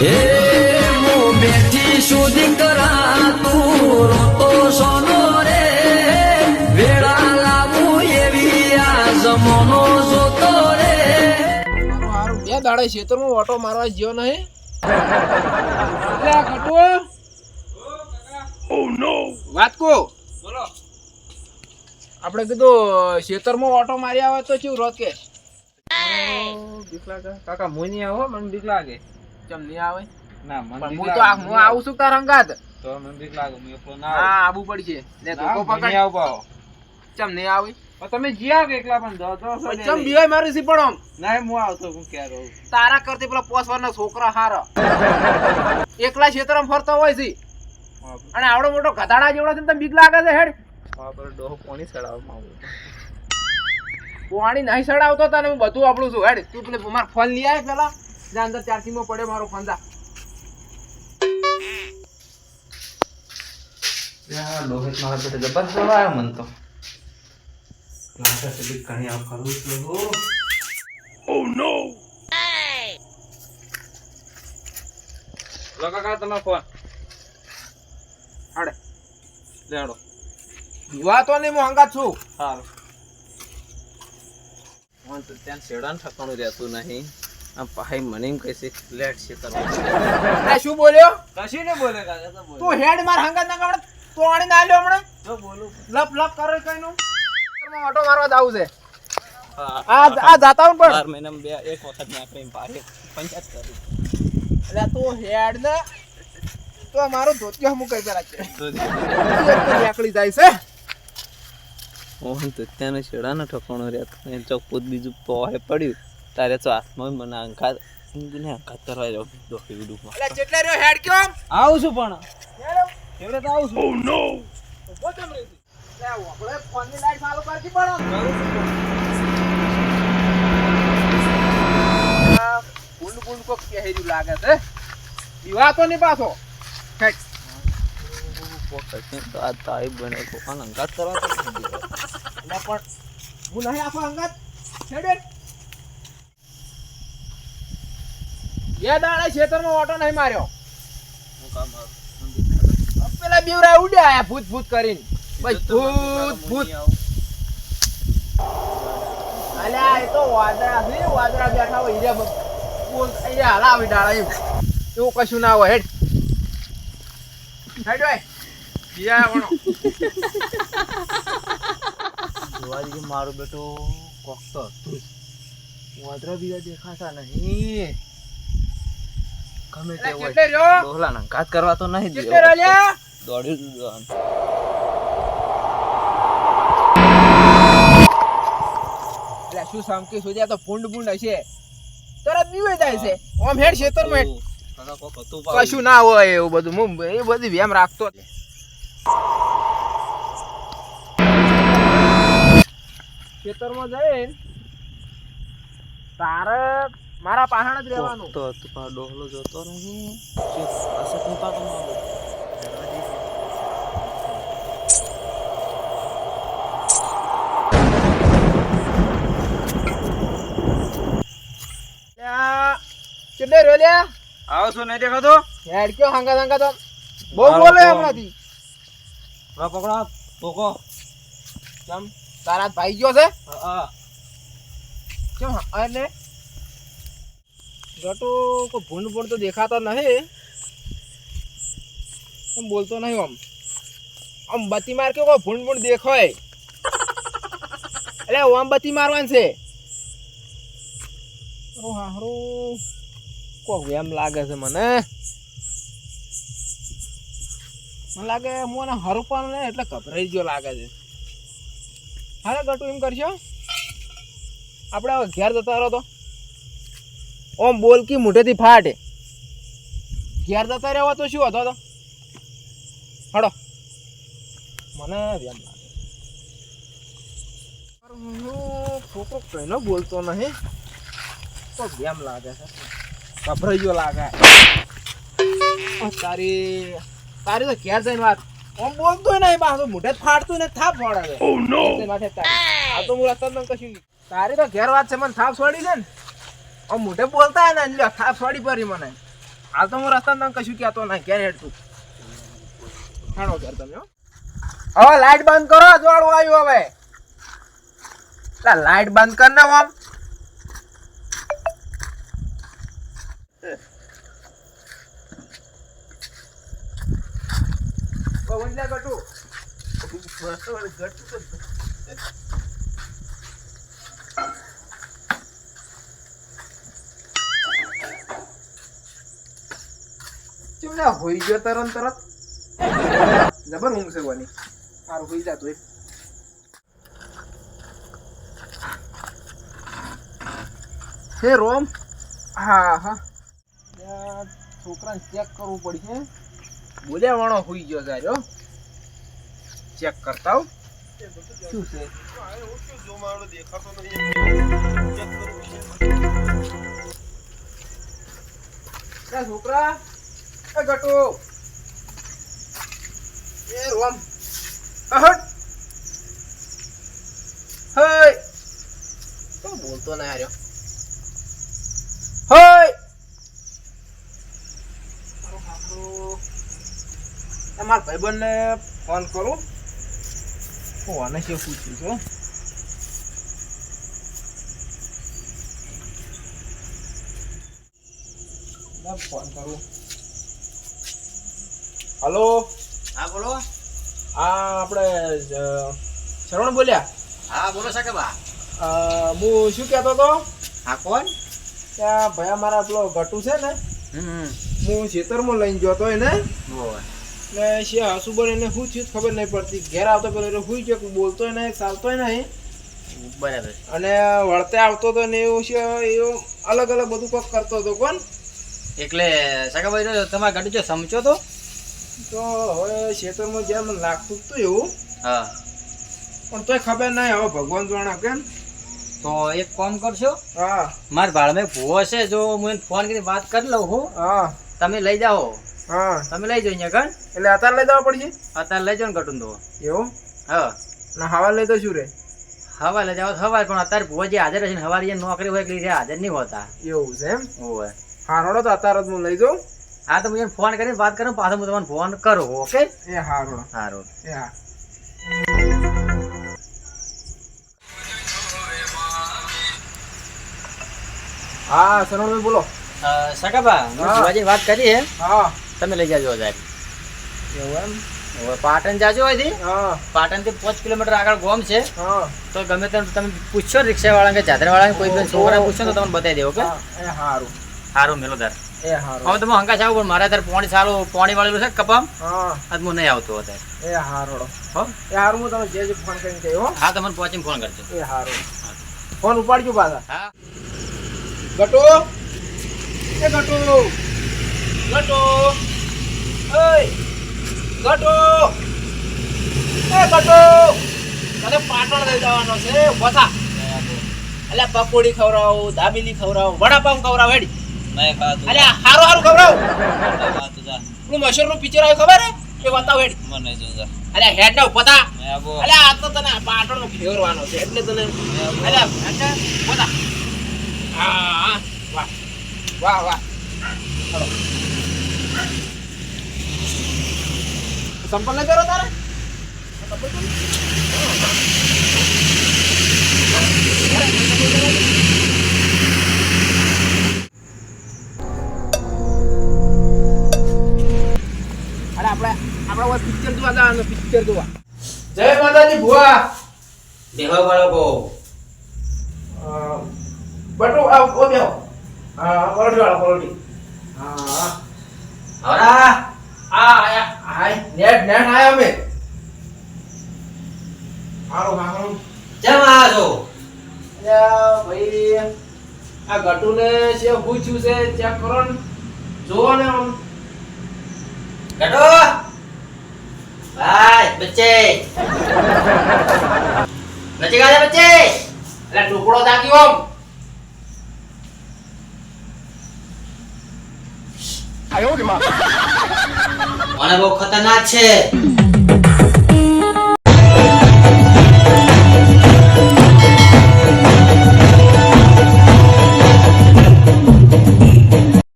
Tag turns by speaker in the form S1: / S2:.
S1: હે હું બેઠી છું દીકરા તું રોતો સોનો રે વેળા લાવું એવી આ જમોનો જોતો રે
S2: મારું બે દાડે ખેતરમાં ઓટો મારવા જ્યો નહીં એટલે આ કટુ વાત કો
S3: બોલો.
S2: આપણે કીધું ખેતરમાં ઓટો મારી આવે તો શું રોત કે
S3: બીક લાગે કાકા હું નહીં આવો મને બીક લાગે.
S2: ચમ નહીં આવે
S3: ના મને
S2: પણ
S3: બીક
S2: હું તો
S3: લાગે.
S2: હું આવું છું તારા અંગાત
S3: તો મને બીક લાગે હું એકલો ના
S2: હા
S3: આવું.
S2: આવું પડશે લે તો
S3: ના,
S2: કો
S3: હું નહીં
S2: પકડ
S3: આવું પાહો.
S2: ચમ નહીં આવે
S3: પણ તમે જ્યાં કે એકલા પણ દો
S2: ચમ બીવાય મારી સી પણ આમ
S3: ના હું આવતો હું ક્યાં રહું.
S2: તારા કરતી પેલા પોસવાના છોકરા હારા એકલા ખેતરમાં ફરતા હોય છે અને આવડો મોટો ગધાડા જેવડો છે ને તને બીક લાગે છે હેડ
S3: બરાબર ડોહો પાણી ચડાવવામાં આવું.
S2: પાણી નહીં સડાવતો તને હું બધું આપણું છું હેડ તું પેલે મારો ફોન લઈ આવે પેલા જે અંદર ચાર્જિંગમાં પડે મારો ફોન જા
S3: યાર લોહિત મારા બેટા જબરદસ્ત આવ્યો મન તો. લાગે છે કે કણી આવ કરું છું. ઓ નો. લો કાકા તમારો ફોન.
S2: હાડે
S3: લેડો.
S2: દીવા તો નહીં હું હંગાત છું
S3: સારું. હું તો ત્યાં શેડાન ઠકાણું રહેતું નહીં. આ ભાઈ મને એમ કહે છે લેટ છે કરવા.
S2: એ શું બોલ્યો
S3: કશી ને બોલે કાકા તો બોલે.
S2: તું હેડ માર હંગાત ના કવડે તોણી ના લ્યો હમણાં
S3: જો બોલું.
S2: લપ લપ કરે કઈ નું ઓટો મારવા જાવું છે
S3: હા.
S2: આ જાતા હું પણ
S3: 12 મહિનામાં એક વખત ના આપણે પારે પંચાયત કરી.
S2: એટલે તું હેડ ને તો મારો ધોતિયો હું કઈ પેલા છે નીકળી જાય છે
S3: મોહન તો ત્યાંનો શેડાનો ઠકાણો રહેતો એ ચોખ્ખું બીજું પોહે પડ્યું તારે તો હાથમાં મને અંકાત ને અંકાત કરવા જાવ દોખી ઉડુકમાં.
S2: એટલે જેટલે રહ્યો હેડ કેમ
S3: આવું છું પણ
S2: હેડ
S3: એવડે તો આવું છું. ઓ નો.
S2: ઉભો કેમ રહી તી? એટલે આપણે ફોનની લાઈટ ચાલુ કરતી પણ ગુંડ ગુંડ કોક કહેર્યું લાગે છે દીવા તો નહીં પાછો હેડ
S3: તો આ તાઈ બને તો અંકાત કરવા તો
S2: એટલે પણ હું નહીં આખો અંગત હેડ બે દાડા ખેતરમાં ઓટો નહીં માર્યો
S3: હું કામ મારું.
S2: પેલા બીવરા ઉડ્યા આયા ભૂત ભૂત કરીને બસ ભૂત ભૂત અલ્યા એ તો વાદળા છે વાદળા બેઠા હોય હીરા બોલ અહીંયા હલાવી ડાળા એમ એવું કશું ના હોય હેડ હેડ ભાઈ બીયા વણો
S3: જોવા જઈએ મારો બેટો કોક તો હતું. વાદળા બીજા દેખાતા નહીં. ગમે તે હોય
S2: કેટલે રહ્યો
S3: ડોહલાને અંકાત કરવા તો નહીં
S2: કેટલે રહ્યા
S3: દોડ્યું જ જવાનું.
S2: એટલે શું સમકી સોજ્યા તો ફૂંડ ફૂંડ હશે તરત બીવે જાય છે ઓમ હેડ ખેતરમાં હેડ
S3: કાકા કોક હતું પાછું.
S2: કશું ના હોય એવું બધું હું એ બધી વેમ રાખતો ખેતરમાં જઈને તારે મારા પાહણ જ રહેવાનું
S3: તો તું પા ડોહલો જોતો નહીં. શું અસર નહીં પાડતો મારો.
S2: કેટલે રહ્યો લ્યા
S3: આવો છો નહીં દેખાતો.
S2: હેડ કયો હંગા હંગા તો બહુ બોલે હમણાંથી
S3: પકડો પોકો.
S2: ચમ તારા ભાઈ ગયો છે
S3: હા
S2: કેમ એટલે ગટો કોઈ ભૂંડ ભૂંડ તો દેખાતો નહીં એમ બોલતો નહીં આમ આમ બત્તી માર કે કોઈ ભૂંડ ભૂંડ દેખાય એટલે આમ બત્તી મારવાનું છે હારું કોઈ એમ લાગે છે મને લાગે મને હરપણ ને એટલે ગભરાઈ ગયો લાગે છે હારે ગટુ એમ કરશો આપણે હવે ઘેર જતા રહો તો ઓમ બોલ કી મુઠેથી ફાટે ઘેર જતા રહેવો તો શું હતો તો હડો મને એમ લાગે છોકરો કઈનો બોલતો નહીં તો એમ લાગે છે ગભરાઈ ગયો લાગે તારી તારી તો ઘેર જઈને વાત ઓમ બોલતો નહીં પાછું મુઠે ફાટતું ને થાપ ફોડાવે ઓ નો માટે આ તો હું રસ્તા કશું નહીં તારી તો ઘેર વાત છે મને થાપ છોડી છે ને આમ મોઢે બોલતા ને લ્યો થાપ છોડી પડી મને હાલ તો હું રસ્તા તને કશું કહેતો ના ક્યારે હેડ તું હાણો ઘેર તમે હો. હવે લાઈટ બંધ કરો અજવાળું આવ્યું હવે લાઈટ બંધ કર ને આમ હોઈ ગયો તરત તરત જબર ઊંઘ છે વાની સારું હોઈ જતું હે રોમ હા હા છોકરાને ચેક કરવું પડશે બોલ્યા વાણો હોઈ ગયો સારો ચેક કરતા આવ શું છે છોકરા એ ગટુ એ રોમ હટ હય તો બોલતો ના આર્યો હય મારા ભાઈબંધને ફોન કરું આને શું પૂછ્યું છું ફોન કરું હલો
S4: હા બોલો
S2: હા આપણે શ્રવણ બોલ્યા
S4: હા બોલો સાકેબા
S2: હું શું કહેતો હતો
S4: હા કોણ
S2: ત્યાં ભાઈ મારા પેલો ગટુ છે ને હું ખેતરમાં લઈને ગયો હતો એને ને છે હસુબર એને શું થયું ખબર નહીં પડતી ઘેર આવતો પેલો એટલે શું છે બોલતોય નહીં ચાલતોય નહીં
S4: બરાબર
S2: અને વળતે આવતો હતો ને એવું છે એવું અલગ અલગ બધું કોક કરતો હતો કોણ
S4: એટલે સાકેભાઈ તમારા ગાડી જો સમજો તો
S2: હવે ખેતરમાં જ્યાં મને લાગતું હતું એવું
S4: હા
S2: પણ તોય ખબર નહીં હવે ભગવાન જાણે કેમ
S4: તો એક કામ કરશો
S2: હા
S4: મારા ભાડમાં ભૂવો છે જો હું એને ફોન કરી વાત કરી લઉં હું
S2: હા
S4: તમે લઈ જાઓ
S2: હા
S4: તમે લઈ જાઓ અહીંયા કણ
S2: એટલે અત્યારે લઈ જવા પડશે
S4: અત્યારે લઈ જાઓ ને કટું તો
S2: એવું
S4: હા
S2: ના હવા લઈ તો શું રે
S4: હવા લઈ જાઓ હવા પણ અત્યારે ભૂવો જે હાજર હશે ને હવારી જે નોકરી હોય એટલે હાજર નહીં હોતા
S2: એવું છે એમ
S4: હોય
S2: હા રોડો તો અત્યારે જ હું લઈ જાઉં
S4: હા તો હું એને ફોન કરીને વાત કરું પાછો હું તમને ફોન કરું ઓકે
S2: એ હા રોડો
S4: સારું
S2: એ હા હા સરોણભાઈ બોલો
S4: સકાબા હું
S2: હા.
S4: ભુવાજીની વાત કરી હે
S2: હા
S4: તમે લઈ જાજો સાહેબ
S2: એવું એમ
S4: હવે પાટણ જાજો અહીંથી
S2: હા
S4: પાટણથી 5 કિલોમીટર આગળ ગામ છે
S2: હા
S4: તો ગમે તેમ તમે પૂછશો રિક્ષાવાળા કે ચાદરવાળા કોઈ પણ છોકરા પૂછશો તો તમને બતાવી દેવો કે
S2: હા, એ હારું
S4: સારું મેલો દર
S2: એ હારું
S4: હવે તમે હંકાશ આવું પણ મારે અત્યારે પાણી સારું પાણી વાળેલું છે કપામ
S2: હા
S4: આજ હું નહીં આવતો અત્યારે
S2: એ હારોડો
S4: હો
S2: એ હારું હું તમે જે ફોન કરીને કહ્યું હો
S4: હા તમને પહોંચીને ફોન કરજો
S2: એ હારું ફોન ઉપાડજો પાછા
S4: હા
S2: ગટુ એ ગટુ ગટુ ઓય ગટુ એ ગટુ તને પાટણ લઈ જવાનો છે બોથા અલ્યા પકોડી ખવડાવું દાબેલી ખવડાવું વડાપાવ ખવડાવ હેડી
S4: નહીં ખાતું
S2: અલ્યા હારું હારું ખવડાવ
S4: ખાતું જા
S2: પેલું મશરૂમ પિક્ચર આવ્યું ખબર હે એ બતાવ હેડી
S4: મને જોજા
S2: અલ્યા હેડ ના પતા
S4: મેં આબો
S2: અલ્યા આ તો તને પાટણ નો ફેરવાનો છે એટલે તને અલ્યા હેડ ના પતા હા વાહ વાહ વાહ હાલો સંપલ નહીં કરો તારે સંપલ કરી? અરે આપણે પિક્ચર જોવા જવાનું પિક્ચર જોવા જય માતાજી ભુવા
S4: દેવા વાળો કો
S2: બટુ ઓ બેહો હા પરોઠી વાળો પરોઠી હા
S4: હરા
S2: આયા હાય નેટ આયા અમે હાલો હાલો
S4: કેમ આ છો
S2: અલ્યા ભાઈ આ ગટુને છે પૂછ્યું છે ચેક કરો ને જોવો ને આમ
S4: ગટો ભાઈ બચ્ચે નજીક આ જા બચ્ચે
S2: એટલે ટુકડો દાગ્યો આમ
S4: મને બહુ ખતરનાક છે